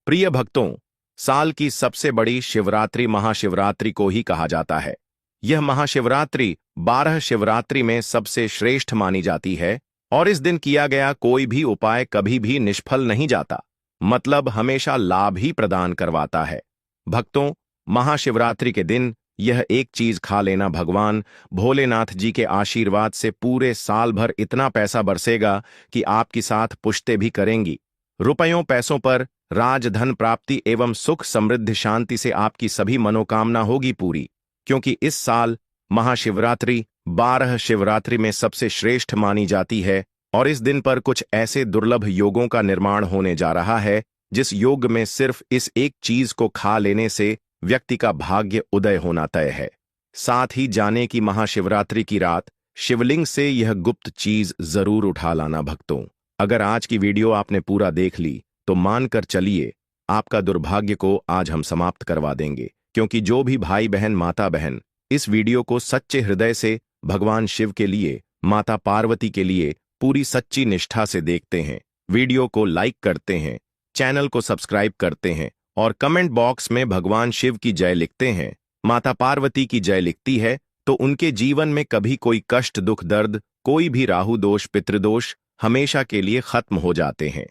प्रिय भक्तों, साल की सबसे बड़ी शिवरात्रि महाशिवरात्रि को ही कहा जाता है। यह महाशिवरात्रि 12 शिवरात्रि में सबसे श्रेष्ठ मानी जाती है और इस दिन किया गया कोई भी उपाय कभी भी निष्फल नहीं जाता, मतलब हमेशा लाभ ही प्रदान करवाता है। भक्तों, महाशिवरात्रि के दिन यह एक चीज खा लेना भगवान भोलेनाथ जी के आशीर्वाद से पूरे साल भर इतना पैसा बरसेगा कि आपकी साथ पुश्ते भी करेंगी। रुपयों पैसों पर राजधन प्राप्ति एवं सुख समृद्धि शांति से आपकी सभी मनोकामना होगी पूरी, क्योंकि इस साल महाशिवरात्रि 12 शिवरात्रि में सबसे श्रेष्ठ मानी जाती है और इस दिन पर कुछ ऐसे दुर्लभ योगों का निर्माण होने जा रहा है जिस योग में सिर्फ इस एक चीज को खा लेने से व्यक्ति का भाग्य उदय होना तय है। साथ ही जाने की महाशिवरात्रि की रात शिवलिंग से यह गुप्त चीज जरूर उठा लाना भक्तों। अगर आज की वीडियो आपने पूरा देख ली तो मानकर चलिए आपका दुर्भाग्य को आज हम समाप्त करवा देंगे, क्योंकि जो भी भाई बहन माता बहन इस वीडियो को सच्चे हृदय से भगवान शिव के लिए, माता पार्वती के लिए पूरी सच्ची निष्ठा से देखते हैं, वीडियो को लाइक करते हैं, चैनल को सब्सक्राइब करते हैं और कमेंट बॉक्स में भगवान शिव की जय लिखते हैं, माता पार्वती की जय लिखती है, तो उनके जीवन में कभी कोई कष्ट दुख दर्द, कोई भी राहु दोष पितृदोष हमेशा के लिए खत्म हो जाते हैं,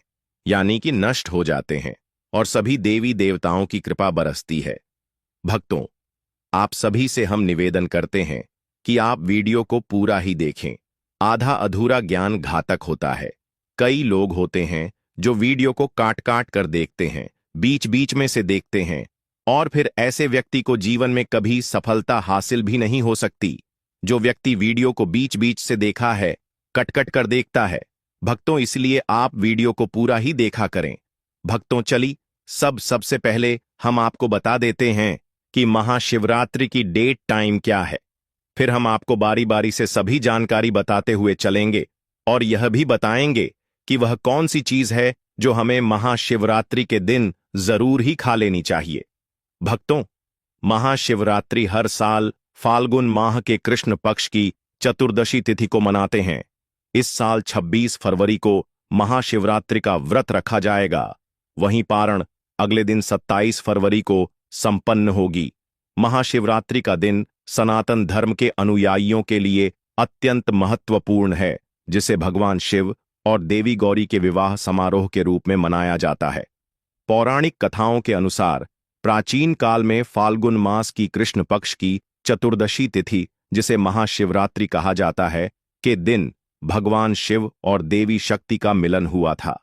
यानी कि नष्ट हो जाते हैं और सभी देवी देवताओं की कृपा बरसती है। भक्तों, आप सभी से हम निवेदन करते हैं कि आप वीडियो को पूरा ही देखें। आधा अधूरा ज्ञान घातक होता है। कई लोग होते हैं जो वीडियो को काट काट कर देखते हैं, बीच बीच में से देखते हैं और फिर ऐसे व्यक्ति को जीवन में कभी सफलता हासिल भी नहीं हो सकती। जो व्यक्ति वीडियो को बीच बीच से देखा है, कट कट कर देखता है। भक्तों, इसलिए आप वीडियो को पूरा ही देखा करें। भक्तों, चली सबसे पहले हम आपको बता देते हैं कि महाशिवरात्रि की डेट टाइम क्या है। फिर हम आपको बारी बारी से सभी जानकारी बताते हुए चलेंगे और यह भी बताएंगे कि वह कौन सी चीज है जो हमें महाशिवरात्रि के दिन जरूर ही खा लेनी चाहिए। भक्तों, महाशिवरात्रि हर साल फाल्गुन माह के कृष्ण पक्ष की चतुर्दशी तिथि को मनाते हैं। इस साल 26 फरवरी को महाशिवरात्रि का व्रत रखा जाएगा। वहीं पारण अगले दिन 27 फरवरी को संपन्न होगी। महाशिवरात्रि का दिन सनातन धर्म के अनुयायियों के लिए अत्यंत महत्वपूर्ण है, जिसे भगवान शिव और देवी गौरी के विवाह समारोह के रूप में मनाया जाता है। पौराणिक कथाओं के अनुसार प्राचीन काल में फाल्गुन मास की कृष्ण पक्ष की चतुर्दशी तिथि, जिसे महाशिवरात्रि कहा जाता है, के दिन भगवान शिव और देवी शक्ति का मिलन हुआ था।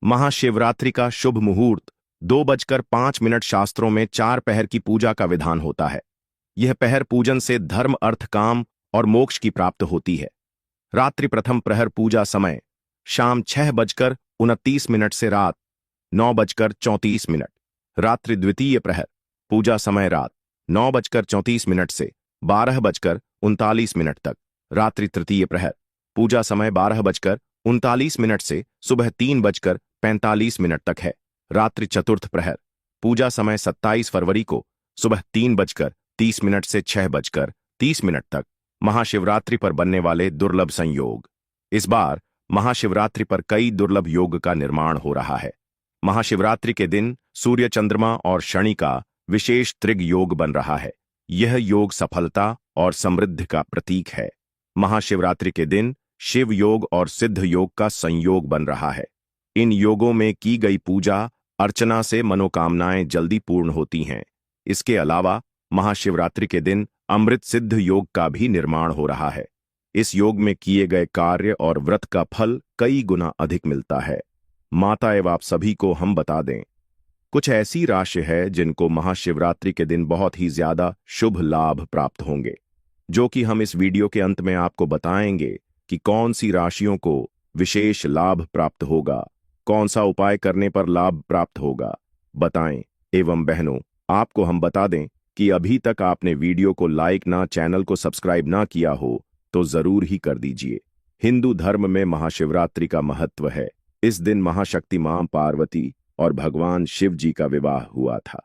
महाशिवरात्रि का शुभ मुहूर्त 2:05 शास्त्रों में 4 पहर की पूजा का विधान होता है। यह पहर पूजन से धर्म अर्थ काम और मोक्ष की प्राप्त होती है। रात्रि प्रथम प्रहर पूजा समय शाम 6:29 से रात 9:34। रात्रि द्वितीय प्रहर पूजा समय रात 9:34 से 12:39 तक। रात्रि तृतीय प्रहर पूजा समय 12:39 से सुबह 3:45 तक है। रात्रि चतुर्थ प्रहर पूजा समय 27 फरवरी को सुबह 3:30 से 6:30 तक। महाशिवरात्रि पर बनने वाले दुर्लभ संयोग। इस बार महाशिवरात्रि पर कई दुर्लभ योग का निर्माण हो रहा है। महाशिवरात्रि के दिन सूर्य चंद्रमा और शनि का विशेष त्रिग योग बन रहा है। यह योग सफलता और समृद्धि का प्रतीक है। महाशिवरात्रि के दिन शिव योग और सिद्ध योग का संयोग बन रहा है। इन योगों में की गई पूजा अर्चना से मनोकामनाएं जल्दी पूर्ण होती हैं। इसके अलावा महाशिवरात्रि के दिन अमृत सिद्ध योग का भी निर्माण हो रहा है। इस योग में किए गए कार्य और व्रत का फल कई गुना अधिक मिलता है। माता एवं आप सभी को हम बता दें, कुछ ऐसी राशि है जिनको महाशिवरात्रि के दिन बहुत ही ज्यादा शुभ लाभ प्राप्त होंगे, जो कि हम इस वीडियो के अंत में आपको बताएंगे कि कौन सी राशियों को विशेष लाभ प्राप्त होगा, कौन सा उपाय करने पर लाभ प्राप्त होगा। बताएं। एवं बहनों, आपको हम बता दें कि अभी तक आपने वीडियो को लाइक ना, चैनल को सब्सक्राइब ना किया हो तो जरूर ही कर दीजिए। हिंदू धर्म में महाशिवरात्रि का महत्व है। इस दिन महाशक्ति मां पार्वती और भगवान शिव जी का विवाह हुआ था।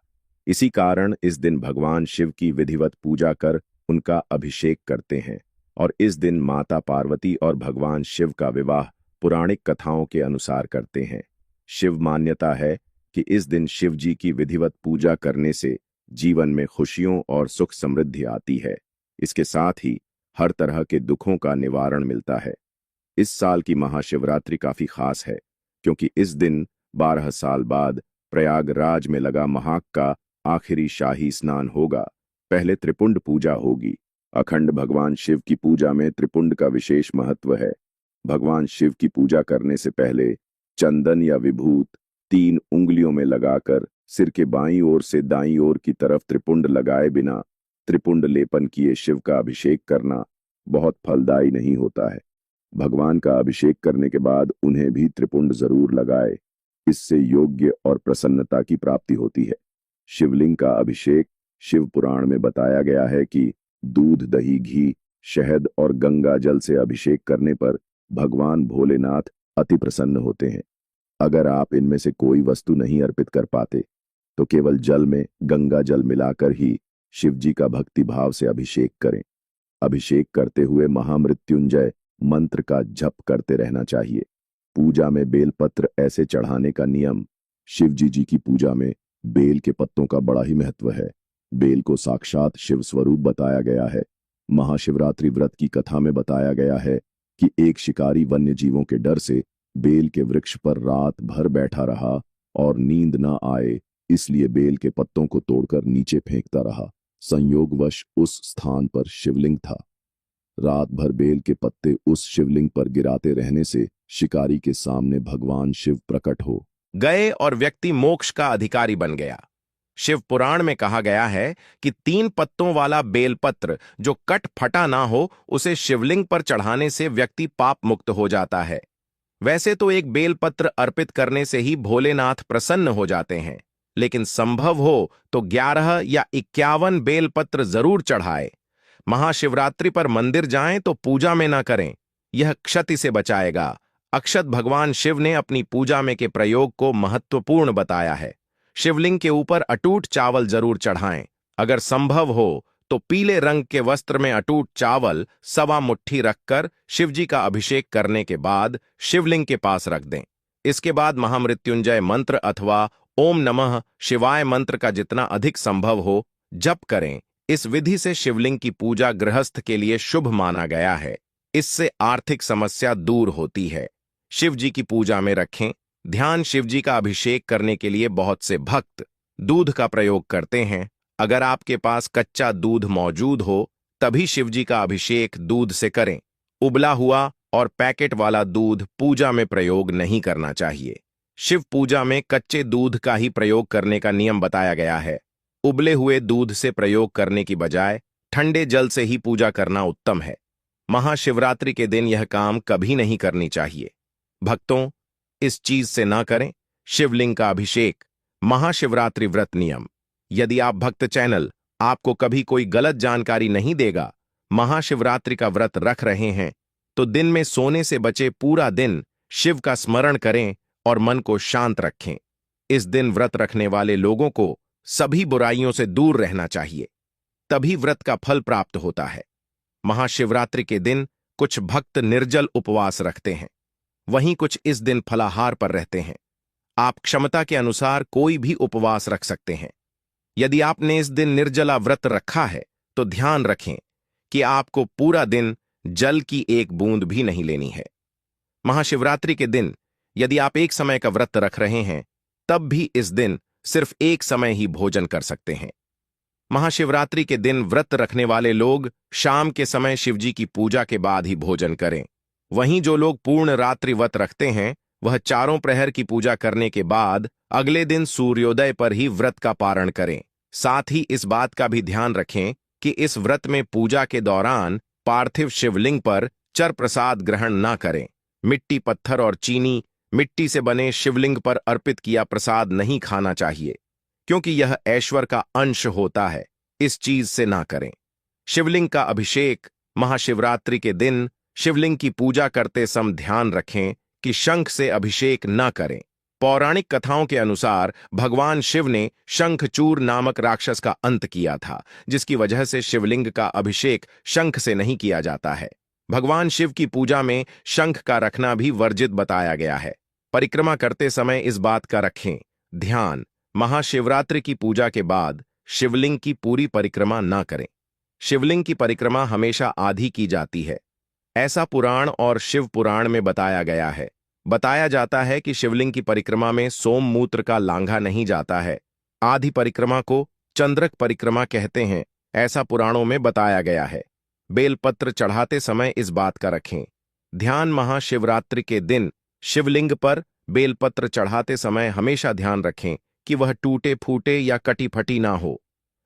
इसी कारण इस दिन भगवान शिव की विधिवत पूजा कर उनका अभिषेक करते हैं और इस दिन माता पार्वती और भगवान शिव का विवाह पुराणिक कथाओं के अनुसार करते हैं। शिव मान्यता है कि इस दिन शिव जी की विधिवत पूजा करने से जीवन में खुशियों और सुख समृद्धि आती है। इसके साथ ही हर तरह के दुखों का निवारण मिलता है। इस साल की महाशिवरात्रि काफी खास है, क्योंकि इस दिन 12 साल बाद प्रयागराज में लगा महाक का आखिरी शाही स्नान होगा। पहले त्रिपुंड पूजा होगी। अखंड भगवान शिव की पूजा में त्रिपुंड का विशेष महत्व है। भगवान शिव की पूजा करने से पहले चंदन या विभूत 3 उंगलियों में लगाकर सिर के बाईं ओर से दाईं ओर की तरफ त्रिपुंड लगाए बिना त्रिपुंड लेपन किए शिव का अभिषेक करना बहुत फलदायी नहीं होता है। भगवान का अभिषेक करने के बाद उन्हें भी त्रिपुंड जरूर लगाए। इससे योग्य और प्रसन्नता की प्राप्ति होती है। शिवलिंग का अभिषेक शिव पुराण में बताया गया है कि दूध, दही, घी, शहद और गंगा जल से अभिषेक करने पर भगवान भोलेनाथ अति प्रसन्न होते हैं। अगर आप इनमें से कोई वस्तु नहीं अर्पित कर पाते तो केवल जल में गंगा जल मिलाकर ही शिव जी का भक्ति भाव से अभिषेक करें। अभिषेक करते हुए महामृत्युंजय मंत्र का जप करते रहना चाहिए। पूजा में बेलपत्र ऐसे चढ़ाने का नियम। शिव जी की पूजा में बेल के पत्तों का बड़ा ही महत्व है। बेल को साक्षात शिव स्वरूप बताया गया है। महाशिवरात्रि व्रत की कथा में बताया गया है कि एक शिकारी वन्य जीवों के डर से बेल के वृक्ष पर रात भर बैठा रहा और नींद न आए, इसलिए बेल के पत्तों को तोड़कर नीचे फेंकता रहा। संयोगवश उस स्थान पर शिवलिंग था। रात भर बेल के पत्ते उस शिवलिंग पर गिराते रहने से शिकारी के सामने भगवान शिव प्रकट हो गए और व्यक्ति मोक्ष का अधिकारी बन गया। शिव पुराण में कहा गया है कि 3 पत्तों वाला बेलपत्र जो कट फटा ना हो, उसे शिवलिंग पर चढ़ाने से व्यक्ति पाप मुक्त हो जाता है। वैसे तो एक बेलपत्र अर्पित करने से ही भोलेनाथ प्रसन्न हो जाते हैं, लेकिन संभव हो तो 11 या 51 बेलपत्र जरूर चढ़ाए। महाशिवरात्रि पर मंदिर जाएं तो पूजा में ना करें, यह क्षति से बचाएगा। अक्षत भगवान शिव ने अपनी पूजा में के प्रयोग को महत्वपूर्ण बताया है। शिवलिंग के ऊपर अटूट चावल जरूर चढ़ाएं। अगर संभव हो तो पीले रंग के वस्त्र में अटूट चावल 1.25 मुट्ठी रखकर शिवजी का अभिषेक करने के बाद शिवलिंग के पास रख दें। इसके बाद महामृत्युंजय मंत्र अथवा ओम नमः शिवाय मंत्र का जितना अधिक संभव हो जप करें। इस विधि से शिवलिंग की पूजा गृहस्थ के लिए शुभ माना गया है। इससे आर्थिक समस्या दूर होती है। शिव जी की पूजा में रखें ध्यान। शिव जी का अभिषेक करने के लिए बहुत से भक्त दूध का प्रयोग करते हैं। अगर आपके पास कच्चा दूध मौजूद हो तभी शिव जी का अभिषेक दूध से करें। उबला हुआ और पैकेट वाला दूध पूजा में प्रयोग नहीं करना चाहिए। शिव पूजा में कच्चे दूध का ही प्रयोग करने का नियम बताया गया है। उबले हुए दूध से प्रयोग करने की बजाय ठंडे जल से ही पूजा करना उत्तम है। महाशिवरात्रि के दिन यह काम कभी नहीं करनी चाहिए। भक्तों, इस चीज से ना करें। शिवलिंग का अभिषेक। महाशिवरात्रि व्रत नियम। यदि आप भक्त चैनल आपको कभी कोई गलत जानकारी नहीं देगा, महाशिवरात्रि का व्रत रख रहे हैं तो दिन में सोने से बचे पूरा दिन शिव का स्मरण करें और मन को शांत रखें। इस दिन व्रत रखने वाले लोगों को सभी बुराइयों से दूर रहना चाहिए, तभी व्रत का फल प्राप्त होता है। महाशिवरात्रि के दिन कुछ भक्त निर्जल उपवास रखते हैं, वहीं कुछ इस दिन फलाहार पर रहते हैं। आप क्षमता के अनुसार कोई भी उपवास रख सकते हैं। यदि आपने इस दिन निर्जला व्रत रखा है तो ध्यान रखें कि आपको पूरा दिन जल की एक बूंद भी नहीं लेनी है। महाशिवरात्रि के दिन यदि आप एक समय का व्रत रख रहे हैं तब भी इस दिन सिर्फ एक समय ही भोजन कर सकते हैं। महाशिवरात्रि के दिन व्रत रखने वाले लोग शाम के समय शिवजी की पूजा के बाद ही भोजन करें। वहीं जो लोग पूर्ण रात्रि व्रत रखते हैं वह चारों प्रहर की पूजा करने के बाद अगले दिन सूर्योदय पर ही व्रत का पारण करें। साथ ही इस बात का भी ध्यान रखें कि इस व्रत में पूजा के दौरान पार्थिव शिवलिंग पर चर प्रसाद ग्रहण न करें। मिट्टी, पत्थर और चीनी मिट्टी से बने शिवलिंग पर अर्पित किया प्रसाद नहीं खाना चाहिए, क्योंकि यह ऐश्वर्य का अंश होता है। इस चीज से ना करें। शिवलिंग का अभिषेक। महाशिवरात्रि के दिन शिवलिंग की पूजा करते समय ध्यान रखें कि शंख से अभिषेक न करें। पौराणिक कथाओं के अनुसार भगवान शिव ने शंखचूर नामक राक्षस का अंत किया था, जिसकी वजह से शिवलिंग का अभिषेक शंख से नहीं किया जाता है। भगवान शिव की पूजा में शंख का रखना भी वर्जित बताया गया है। परिक्रमा करते समय इस बात का रखें। ध्यान। महाशिवरात्रि की पूजा के बाद शिवलिंग की पूरी परिक्रमा न करें। शिवलिंग की परिक्रमा हमेशा आधी की जाती है। ऐसा पुराण और शिव पुराण में बताया गया है। बताया जाता है कि शिवलिंग की परिक्रमा में सोममूत्र का लांघा नहीं जाता है। आधी परिक्रमा को चंद्रक परिक्रमा कहते हैं, ऐसा पुराणों में बताया गया है। बेलपत्र चढ़ाते समय इस बात का रखें ध्यान। महाशिवरात्रि के दिन शिवलिंग पर बेलपत्र चढ़ाते समय हमेशा ध्यान रखें कि वह टूटे फूटे या कटी फटी ना हो।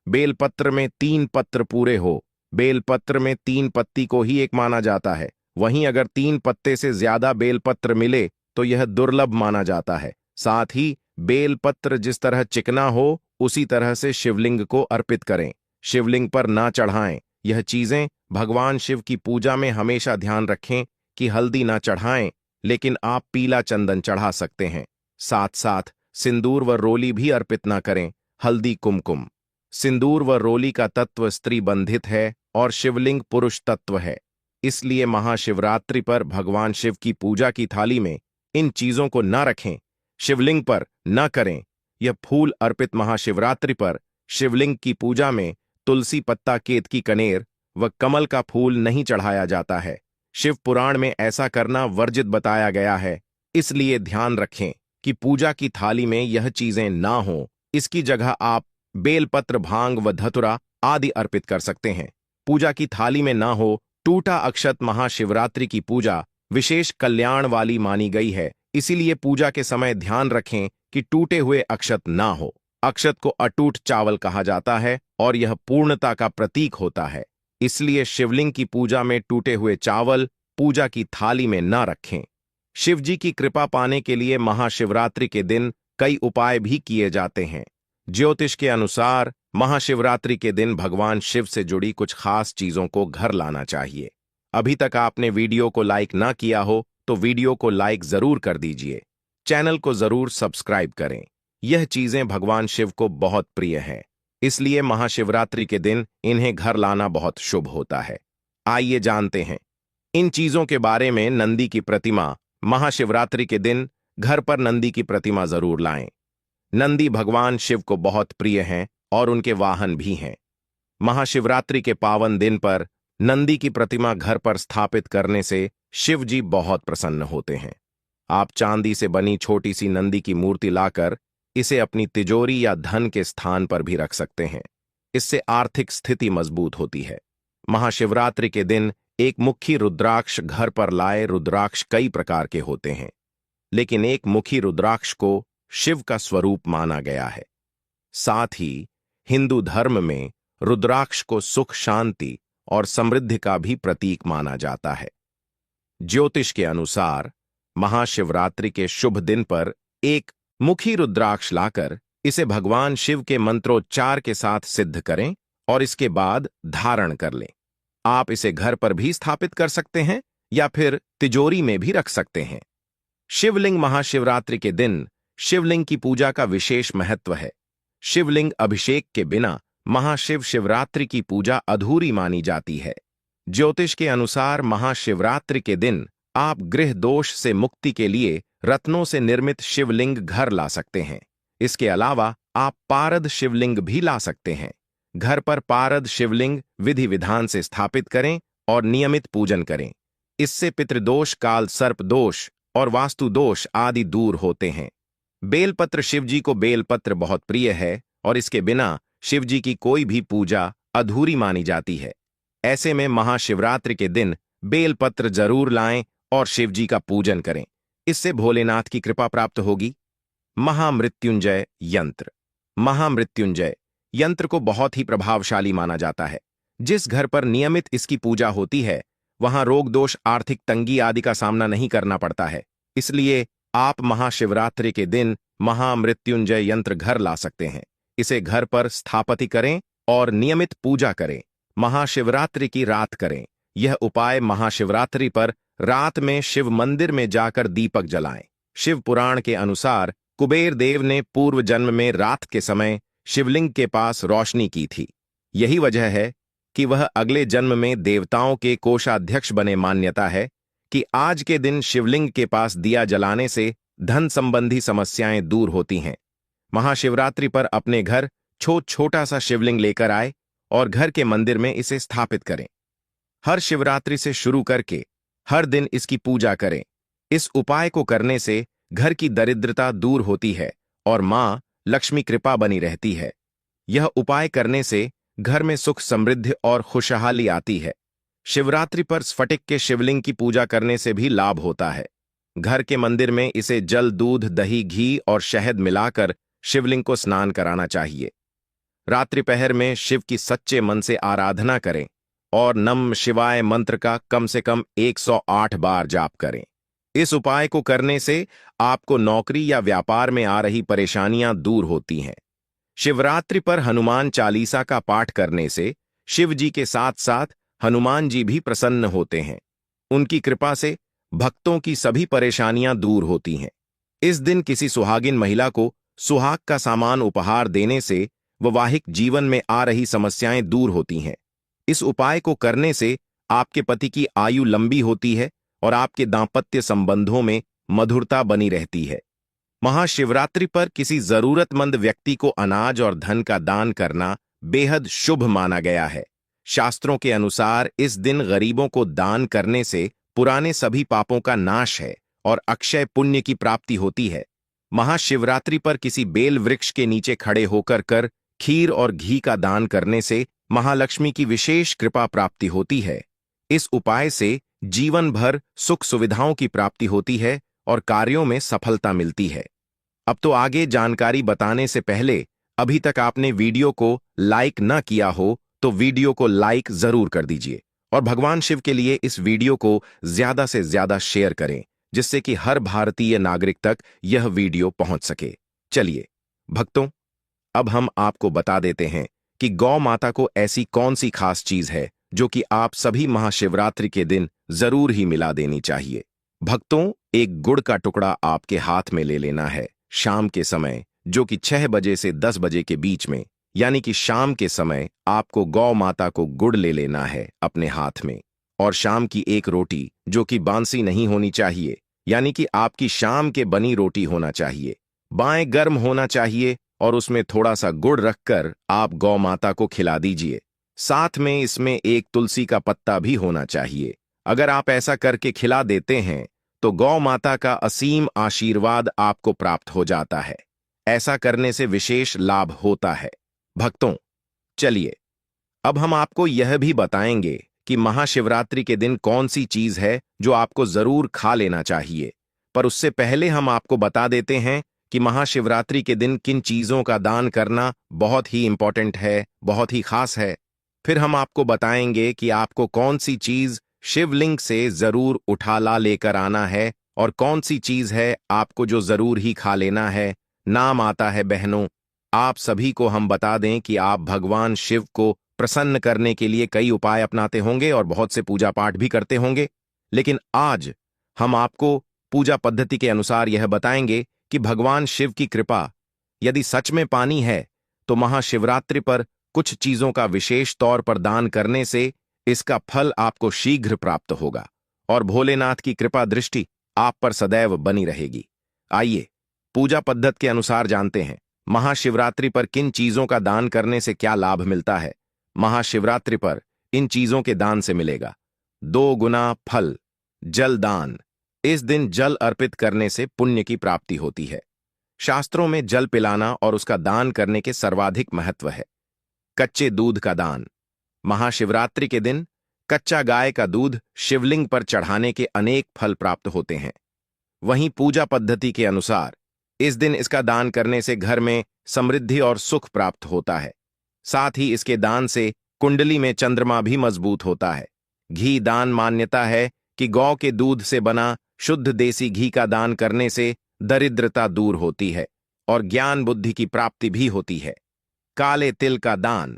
बेलपत्र में 3 पत्र पूरे हो। बेलपत्र में 3 पत्ती को ही एक माना जाता है। वहीं अगर 3 पत्ते से ज्यादा बेलपत्र मिले तो यह दुर्लभ माना जाता है। साथ ही बेलपत्र जिस तरह चिकना हो उसी तरह से शिवलिंग को अर्पित करें। शिवलिंग पर ना चढ़ाएं। यह चीजें भगवान शिव की पूजा में हमेशा ध्यान रखें कि हल्दी ना चढ़ाएं, लेकिन आप पीला चंदन चढ़ा सकते हैं। साथ साथ सिंदूर व रोली भी अर्पित ना करें। हल्दी कुमकुम। सिंदूर व रोली का तत्व स्त्री बंधित है और शिवलिंग पुरुष तत्व है। इसलिए महाशिवरात्रि पर भगवान शिव की पूजा की थाली में इन चीजों को न रखें। शिवलिंग पर न करें। यह फूल अर्पित महाशिवरात्रि पर शिवलिंग की पूजा में तुलसी पत्ता, केत की कनेर व कमल का फूल नहीं चढ़ाया जाता है। शिव पुराण में ऐसा करना वर्जित बताया गया है। इसलिए ध्यान रखें कि पूजा की थाली में यह चीजें ना हों। इसकी जगह आप बेलपत्र, भांग व धतुरा आदि अर्पित कर सकते हैं। पूजा की थाली में ना हो टूटा अक्षत। महाशिवरात्रि की पूजा विशेष कल्याण वाली मानी गई है। इसीलिए पूजा के समय ध्यान रखें कि टूटे हुए अक्षत ना हो। अक्षत को अटूट चावल कहा जाता है और यह पूर्णता का प्रतीक होता है। इसलिए शिवलिंग की पूजा में टूटे हुए चावल पूजा की थाली में ना रखें। शिव जी की कृपा पाने के लिए महाशिवरात्रि के दिन कई उपाय भी किए जाते हैं। ज्योतिष के अनुसार महाशिवरात्रि के दिन भगवान शिव से जुड़ी कुछ खास चीजों को घर लाना चाहिए। अभी तक आपने वीडियो को लाइक ना किया हो तो वीडियो को लाइक जरूर कर दीजिए। चैनल को जरूर सब्सक्राइब करें। यह चीजें भगवान शिव को बहुत प्रिय हैं। इसलिए महाशिवरात्रि के दिन इन्हें घर लाना बहुत शुभ होता है। आइए जानते हैं इन चीजों के बारे में। नंदी की प्रतिमा। महाशिवरात्रि के दिन घर पर नंदी की प्रतिमा जरूर लाएं। नंदी भगवान शिव को बहुत प्रिय हैं और उनके वाहन भी हैं। महाशिवरात्रि के पावन दिन पर नंदी की प्रतिमा घर पर स्थापित करने से शिव जी बहुत प्रसन्न होते हैं। आप चांदी से बनी छोटी सी नंदी की मूर्ति लाकर इसे अपनी तिजोरी या धन के स्थान पर भी रख सकते हैं। इससे आर्थिक स्थिति मजबूत होती है। महाशिवरात्रि के दिन एक मुखी रुद्राक्ष घर पर लाए। रुद्राक्ष कई प्रकार के होते हैं, लेकिन एक मुखी रुद्राक्ष को शिव का स्वरूप माना गया है। साथ ही हिंदू धर्म में रुद्राक्ष को सुख, शांति और समृद्धि का भी प्रतीक माना जाता है। ज्योतिष के अनुसार महाशिवरात्रि के शुभ दिन पर एक मुखी रुद्राक्ष लाकर इसे भगवान शिव के मंत्रोच्चार के साथ सिद्ध करें और इसके बाद धारण कर लें। आप इसे घर पर भी स्थापित कर सकते हैं या फिर तिजोरी में भी रख सकते हैं। शिवलिंग। महाशिवरात्रि के दिन शिवलिंग की पूजा का विशेष महत्व है। शिवलिंग अभिषेक के बिना महाशिव शिवरात्रि की पूजा अधूरी मानी जाती है। ज्योतिष के अनुसार महाशिवरात्रि के दिन आप गृह दोष से मुक्ति के लिए रत्नों से निर्मित शिवलिंग घर ला सकते हैं। इसके अलावा आप पारद शिवलिंग भी ला सकते हैं। घर पर पारद शिवलिंग विधि विधान से स्थापित करें और नियमित पूजन करें। इससे पितृदोष, काल सर्प दोष और वास्तु दोष आदि दूर होते हैं। बेलपत्र। शिवजी को बेलपत्र बहुत प्रिय है और इसके बिना शिवजी की कोई भी पूजा अधूरी मानी जाती है। ऐसे में महाशिवरात्रि के दिन बेलपत्र जरूर लाएं और शिवजी का पूजन करें। इससे भोलेनाथ की कृपा प्राप्त होगी। महामृत्युंजय यंत्र। महामृत्युंजय यंत्र को बहुत ही प्रभावशाली माना जाता है। जिस घर पर नियमित इसकी पूजा होती है वहां रोग, दोष, आर्थिक तंगी आदि का सामना नहीं करना पड़ता है। इसलिए आप महाशिवरात्रि के दिन महामृत्युंजय यंत्र घर ला सकते हैं। इसे घर पर स्थापित करें और नियमित पूजा करें। महाशिवरात्रि की रात करें। यह उपाय महाशिवरात्रि पर रात में शिव मंदिर में जाकर दीपक जलाएं। शिव पुराण के अनुसार कुबेर देव ने पूर्व जन्म में रात के समय शिवलिंग के पास रोशनी की थी। यही वजह है कि वह अगले जन्म में देवताओं के कोषाध्यक्ष बने। मान्यता है कि आज के दिन शिवलिंग के पास दिया जलाने से धन संबंधी समस्याएं दूर होती हैं। महाशिवरात्रि पर अपने घर छोटा सा शिवलिंग लेकर आए और घर के मंदिर में इसे स्थापित करें। हर शिवरात्रि से शुरू करके हर दिन इसकी पूजा करें। इस उपाय को करने से घर की दरिद्रता दूर होती है और मां लक्ष्मी कृपा बनी रहती है। यह उपाय करने से घर में सुख समृद्धि और खुशहाली आती है। शिवरात्रि पर स्फटिक के शिवलिंग की पूजा करने से भी लाभ होता है। घर के मंदिर में इसे जल, दूध, दही, घी और शहद मिलाकर शिवलिंग को स्नान कराना चाहिए। रात्रि पहर में शिव की सच्चे मन से आराधना करें और नम शिवाय मंत्र का कम से कम 108 बार जाप करें। इस उपाय को करने से आपको नौकरी या व्यापार में आ रही परेशानियां दूर होती हैं। शिवरात्रि पर हनुमान चालीसा का पाठ करने से शिव जी के साथ साथ हनुमान जी भी प्रसन्न होते हैं। उनकी कृपा से भक्तों की सभी परेशानियां दूर होती हैं। इस दिन किसी सुहागिन महिला को सुहाग का सामान उपहार देने से वैवाहिक जीवन में आ रही समस्याएं दूर होती हैं। इस उपाय को करने से आपके पति की आयु लंबी होती है और आपके दांपत्य संबंधों में मधुरता बनी रहती है। महाशिवरात्रि पर किसी जरूरतमंद व्यक्ति को अनाज और धन का दान करना बेहद शुभ माना गया है। शास्त्रों के अनुसार इस दिन गरीबों को दान करने से पुराने सभी पापों का नाश है और अक्षय पुण्य की प्राप्ति होती है। महाशिवरात्रि पर किसी बेल वृक्ष के नीचे खड़े होकर खीर और घी का दान करने से महालक्ष्मी की विशेष कृपा प्राप्ति होती है। इस उपाय से जीवन भर सुख सुविधाओं की प्राप्ति होती है और कार्यों में सफलता मिलती है। अब तो आगे जानकारी बताने से पहले अभी तक आपने वीडियो को लाइक न किया हो तो वीडियो को लाइक जरूर कर दीजिए और भगवान शिव के लिए इस वीडियो को ज्यादा से ज्यादा शेयर करें, जिससे कि हर भारतीय नागरिक तक यह वीडियो पहुंच सके। चलिए भक्तों, अब हम आपको बता देते हैं कि गौ माता को ऐसी कौन सी खास चीज है जो कि आप सभी महाशिवरात्रि के दिन जरूर ही मिला देनी चाहिए। भक्तों, एक गुड़ का टुकड़ा आपके हाथ में ले लेना है शाम के समय, जो कि 6 बजे से 10 बजे के बीच में, यानी कि शाम के समय आपको गौ माता को गुड़ ले लेना है अपने हाथ में। और शाम की एक रोटी जो कि बांसी नहीं होनी चाहिए, यानी कि आपकी शाम के बनी रोटी होना चाहिए, बाएं गर्म होना चाहिए और उसमें थोड़ा सा गुड़ रखकर आप गौ माता को खिला दीजिए। साथ में इसमें एक तुलसी का पत्ता भी होना चाहिए। अगर आप ऐसा करके खिला देते हैं तो गौ माता का असीम आशीर्वाद आपको प्राप्त हो जाता है। ऐसा करने से विशेष लाभ होता है। भक्तों, चलिए अब हम आपको यह भी बताएंगे कि महाशिवरात्रि के दिन कौन सी चीज है जो आपको जरूर खा लेना चाहिए। पर उससे पहले हम आपको बता देते हैं कि महाशिवरात्रि के दिन किन चीजों का दान करना बहुत ही इंपॉर्टेंट है, बहुत ही खास है। फिर हम आपको बताएंगे कि आपको कौन सी चीज शिवलिंग से जरूर उठा ला लेकर आना है और कौन सी चीज है आपको जो जरूर ही खा लेना है। नाम आता है बहनों, आप सभी को हम बता दें कि आप भगवान शिव को प्रसन्न करने के लिए कई उपाय अपनाते होंगे और बहुत से पूजा पाठ भी करते होंगे, लेकिन आज हम आपको पूजा पद्धति के अनुसार यह बताएंगे कि भगवान शिव की कृपा यदि सच में पानी है तो महाशिवरात्रि पर कुछ चीजों का विशेष तौर पर दान करने से इसका फल आपको शीघ्र प्राप्त होगा और भोलेनाथ की कृपा दृष्टि आप पर सदैव बनी रहेगी। आइए पूजा पद्धति के अनुसार जानते हैं महाशिवरात्रि पर किन चीजों का दान करने से क्या लाभ मिलता है। महाशिवरात्रि पर इन चीजों के दान से मिलेगा 2 गुना फल। जल दान, इस दिन जल अर्पित करने से पुण्य की प्राप्ति होती है। शास्त्रों में जल पिलाना और उसका दान करने के सर्वाधिक महत्व है। कच्चे दूध का दान, महाशिवरात्रि के दिन कच्चा गाय का दूध शिवलिंग पर चढ़ाने के अनेक फल प्राप्त होते हैं। वहीं पूजा पद्धति के अनुसार इस दिन इसका दान करने से घर में समृद्धि और सुख प्राप्त होता है। साथ ही इसके दान से कुंडली में चंद्रमा भी मजबूत होता है। घी दान, मान्यता है कि गौ के दूध से बना शुद्ध देसी घी का दान करने से दरिद्रता दूर होती है और ज्ञान बुद्धि की प्राप्ति भी होती है। काले तिल का दान,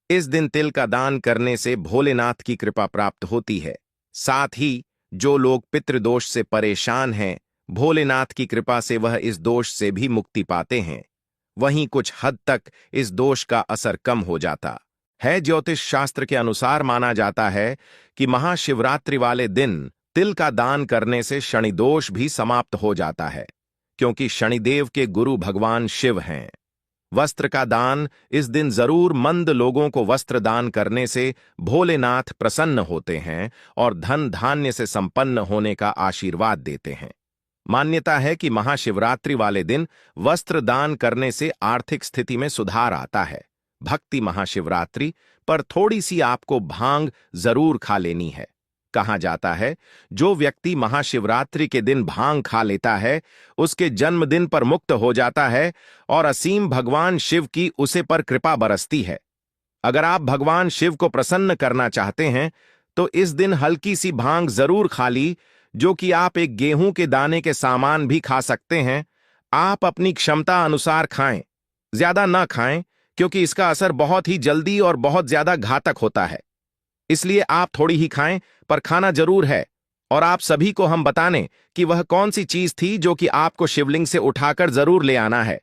इस दिन तिल का दान करने से भोलेनाथ की कृपा प्राप्त होती है। साथ ही जो लोग पितृदोष से परेशान हैं, भोलेनाथ की कृपा से वह इस दोष से भी मुक्ति पाते हैं। वहीं कुछ हद तक इस दोष का असर कम हो जाता है। ज्योतिष शास्त्र के अनुसार माना जाता है कि महाशिवरात्रि वाले दिन तिल का दान करने से शनि दोष भी समाप्त हो जाता है, क्योंकि शनिदेव के गुरु भगवान शिव हैं। वस्त्र का दान। इस दिन जरूर मंद लोगों को वस्त्र दान करने से भोलेनाथ प्रसन्न होते हैं और धन धान्य से संपन्न होने का आशीर्वाद देते हैं। मान्यता है कि महाशिवरात्रि वाले दिन वस्त्र दान करने से आर्थिक स्थिति में सुधार आता है। भक्ति महाशिवरात्रि पर थोड़ी सी आपको भांग जरूर खा लेनी है। कहा जाता है जो व्यक्ति महाशिवरात्रि के दिन भांग खा लेता है उसके जन्मदिन पर मुक्त हो जाता है और असीम भगवान शिव की उसे पर कृपा बरसती है। अगर आप भगवान शिव को प्रसन्न करना चाहते हैं तो इस दिन हल्की सी भांग जरूर खा ली, जो कि आप एक गेहूं के दाने के सामान भी खा सकते हैं। आप अपनी क्षमता अनुसार खाएं, ज्यादा ना खाएं क्योंकि इसका असर बहुत ही जल्दी और बहुत ज्यादा घातक होता है। इसलिए आप थोड़ी ही खाएं, पर खाना जरूर है। और आप सभी को हम बताने कि वह कौन सी चीज थी जो कि आपको शिवलिंग से उठाकर जरूर ले आना है,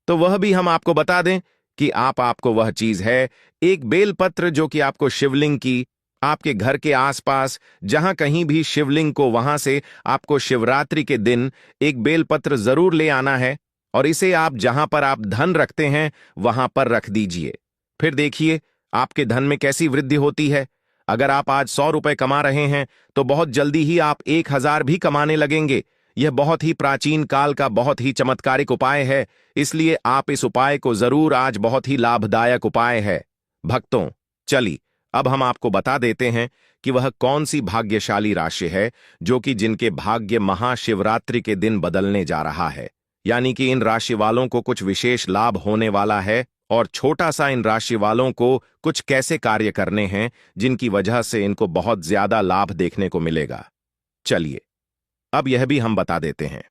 तो वह भी हम आपको बता दें कि आपको वह चीज है एक बेलपत्र, जो कि आपको शिवलिंग की आपके घर के आसपास जहां कहीं भी शिवलिंग को वहां से आपको शिवरात्रि के दिन एक बेलपत्र जरूर ले आना है और इसे आप जहां पर आप धन रखते हैं वहां पर रख दीजिए। फिर देखिए आपके धन में कैसी वृद्धि होती है। अगर आप आज 100 रुपए कमा रहे हैं तो बहुत जल्दी ही आप 1000 भी कमाने लगेंगे। यह बहुत ही प्राचीन काल का बहुत ही चमत्कारिक उपाय है, इसलिए आप इस उपाय को जरूर आज बहुत ही लाभदायक उपाय है। भक्तों, चलिए अब हम आपको बता देते हैं कि वह कौन सी भाग्यशाली राशि है जो कि जिनके भाग्य महाशिवरात्रि के दिन बदलने जा रहा है। यानी कि इन राशि वालों को कुछ विशेष लाभ होने वाला है और छोटा सा इन राशि वालों को कुछ कैसे कार्य करने हैं जिनकी वजह से इनको बहुत ज्यादा लाभ देखने को मिलेगा। चलिए अब यह भी हम बता देते हैं।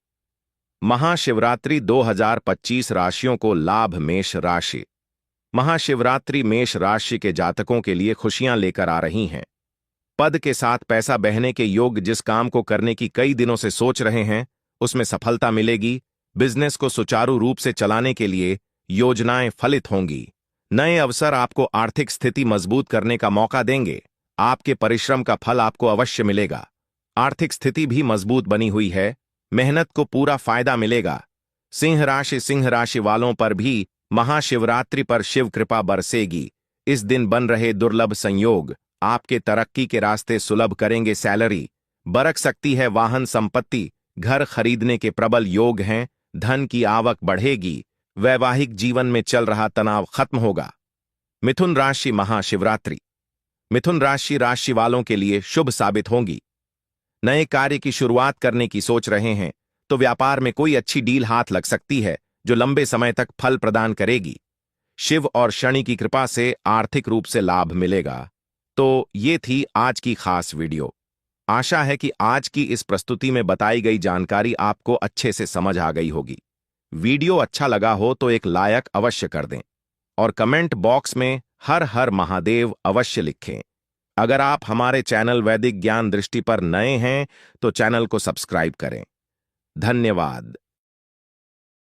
महाशिवरात्रि 2025 राशियों को लाभ। मेष राशि। महाशिवरात्रि मेष राशि के जातकों के लिए खुशियां लेकर आ रही हैं। पद के साथ पैसा बहने के योग। जिस काम को करने की कई दिनों से सोच रहे हैं उसमें सफलता मिलेगी। बिजनेस को सुचारू रूप से चलाने के लिए योजनाएं फलित होंगी। नए अवसर आपको आर्थिक स्थिति मजबूत करने का मौका देंगे। आपके परिश्रम का फल आपको अवश्य मिलेगा। आर्थिक स्थिति भी मजबूत बनी हुई है, मेहनत को पूरा फायदा मिलेगा। सिंह राशि वालों पर भी महाशिवरात्रि पर शिव कृपा बरसेगी। इस दिन बन रहे दुर्लभ संयोग आपके तरक्की के रास्ते सुलभ करेंगे। सैलरी बरक सकती है। वाहन संपत्ति घर खरीदने के प्रबल योग हैं। धन की आवक बढ़ेगी। वैवाहिक जीवन में चल रहा तनाव खत्म होगा। मिथुन राशि। महाशिवरात्रि मिथुन राशि वालों के लिए शुभ साबित होंगी। नए कार्य की शुरुआत करने की सोच रहे हैं तो व्यापार में कोई अच्छी डील हाथ लग सकती है जो लंबे समय तक फल प्रदान करेगी। शिव और शनि की कृपा से आर्थिक रूप से लाभ मिलेगा। तो ये थी आज की खास वीडियो। आशा है कि आज की इस प्रस्तुति में बताई गई जानकारी आपको अच्छे से समझ आ गई होगी। वीडियो अच्छा लगा हो तो एक लाइक अवश्य कर दें और कमेंट बॉक्स में हर हर महादेव अवश्य लिखें। अगर आप हमारे चैनल वैदिक ज्ञान दृष्टि पर नए हैं तो चैनल को सब्सक्राइब करें। धन्यवाद।